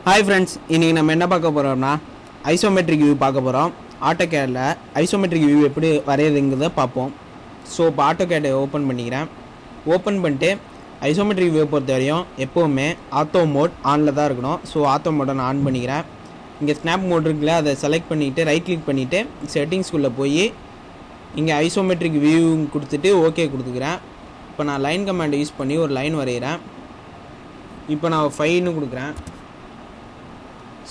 Hi friends, இன்னைக்கு நம்ம என்ன பார்க்க போறோம்னா ஐசோமெட்ரிக் வியூ பார்க்க போறோம். ஆட்டோகேட்ல ஐசோமெட்ரிக் வியூ எப்படி வரையறதுங்கறத பார்ப்போம். சோ இப்போ ஆட்டோகேட் ஓபன் பண்ணிக்கிறேன். ஓபன் பண்ணிட்டு ஐசோமெட்ரிக் வியூ பொறுத்தவரையும் எப்பவுமே ஆட்டோ மோட் ஆன்ல தான் இருக்கணும். சோ ஆட்டோ மோட நான் ஆன் பண்ணிக்கிறேன். இங்க ஸ்னாப் மோட் இருக்குல அதை செலக்ட் பண்ணிட்டு ரைட் கிளிக் பண்ணிட்டு செட்டிங்ஸ்க்குள்ள போய் இங்க ஐசோமெட்ரிக் வியூ கொடுத்துட்டு ஓகே கொடுத்துக்கிறேன். இப்போ நான் லைன் கமாண்ட் யூஸ் பண்ணி ஒரு லைன் வரையறேன். இப்போ நான் 5 ன்னு கொடுக்கிறேன்.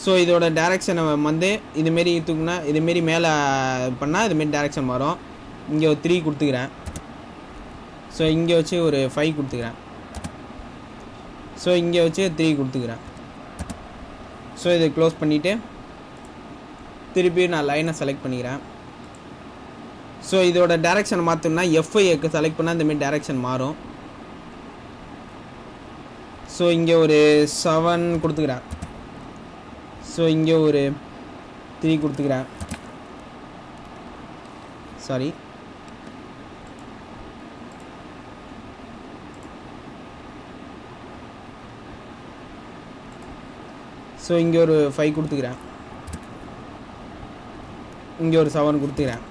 ஸோ இதோட டேரெக்ஷனை வந்து இதுமாரி தூக்குனா இதுமாரி மேலே பண்ணால் இதுமாரி டேரெக்ஷன் மாறும். இங்கே ஒரு 3 கொடுத்துக்கிறேன். ஸோ இங்கே வச்சு ஒரு 5 கொடுத்துக்கிறேன். ஸோ இங்கே வச்சு 3 கொடுத்துக்கிறேன். ஸோ இதை க்ளோஸ் பண்ணிவிட்டு திருப்பி நான் லைனை செலக்ட் பண்ணிக்கிறேன். ஸோ இதோட டேரெக்ஷன் மாற்றணும்னா F5 செலக்ட் பண்ணால் இந்தமாரி டேரெக்ஷன் மாறும். ஸோ இங்கே ஒரு 7 கொடுத்துக்கிறேன். ஸோ இங்கே ஒரு 3 கொடுத்துக்கிறேன். சாரி, ஸோ இங்கே ஒரு 5 கொடுத்துக்கிறேன். இங்கே ஒரு 7 கொடுத்துக்கிறேன்.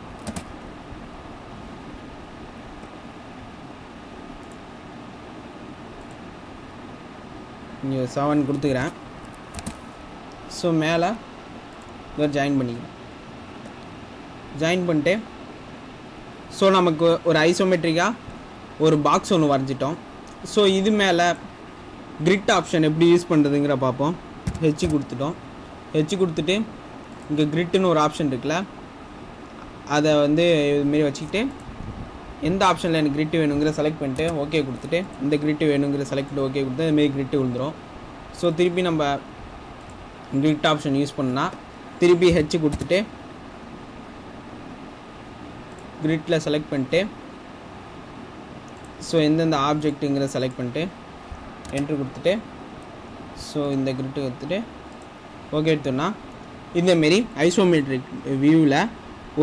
இங்கே 7 கொடுத்துக்கிறேன். ஸோ மேலே இதை ஜாயின் பண்ணிக்கிறேன். ஜாயின் பண்ணிட்டு ஸோ நமக்கு ஒரு ஐசோமெட்ரிக்காக ஒரு பாக்ஸ் ஒன்று வரைஞ்சிட்டோம். ஸோ இது மேலே கிரிட் ஆப்ஷன் எப்படி யூஸ் பண்ணுறதுங்கிற பார்ப்போம். ஹெச் கொடுத்துட்டோம். ஹெச் கொடுத்துட்டு இங்கே கிரிட்டுன்னு ஒரு ஆப்ஷன் இருக்குல்ல, அதை வந்து இதுமாரி வச்சுக்கிட்டு எந்த ஆப்ஷனில் எனக்கு கிரிட்டு வேணுங்கிற செலக்ட் பண்ணிட்டு ஓகே கொடுத்துட்டு இந்த கிரிட்டு வேணுங்கிற செலக்ட் பண்ணிட்டு ஓகே கொடுத்து இதுமாரி கிரிட்டு விழுந்துடும். ஸோ திருப்பி நம்ம கிரிட் ஆப்ஷன் யூஸ் பண்ணால் திருப்பி ஹெச் கொடுத்துட்டு கிரிட்டில் செலக்ட் பண்ணிட்டு ஸோ எந்தெந்த ஆப்ஜெக்ட்டுங்கிற செலக்ட் பண்ணிட்டு என்ட்ரு கொடுத்துட்டு ஸோ இந்த கிரிட்டு கொடுத்துட்டு ஓகே எடுத்தோன்னா இந்தமாரி ஐசோமெட்ரிக் வியூவில்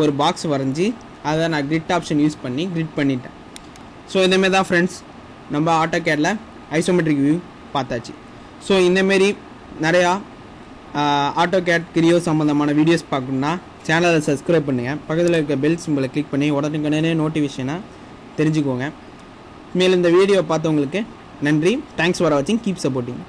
ஒரு பாக்ஸ் வரைஞ்சி அதை நான் கிரிட் ஆப்ஷன் யூஸ் பண்ணி கிரிட் பண்ணிட்டேன். ஸோ இந்தமாரி தான் ஃப்ரெண்ட்ஸ் நம்ம ஆட்டோகேடில் ஐசோமெட்ரிக் வியூ பார்த்தாச்சு. ஸோ இந்தமாரி நிறையா ஆட்டோகேட் கிரியோ சம்மந்தமான வீடியோஸ் பார்க்கணுன்னா சேனலை சப்ஸ்கிரைப் பண்ணுங்கள். பக்கத்தில் இருக்க பெல் சிம்பிளை கிளிக் பண்ணி உடனே நோட்டிஃபிகேஷனை தெரிஞ்சுக்கோங்க. மேலும் இந்த வீடியோ பார்த்தவங்களுக்கு நன்றி. தேங்க்ஸ் ஃபார் வாட்சிங். Keep supporting.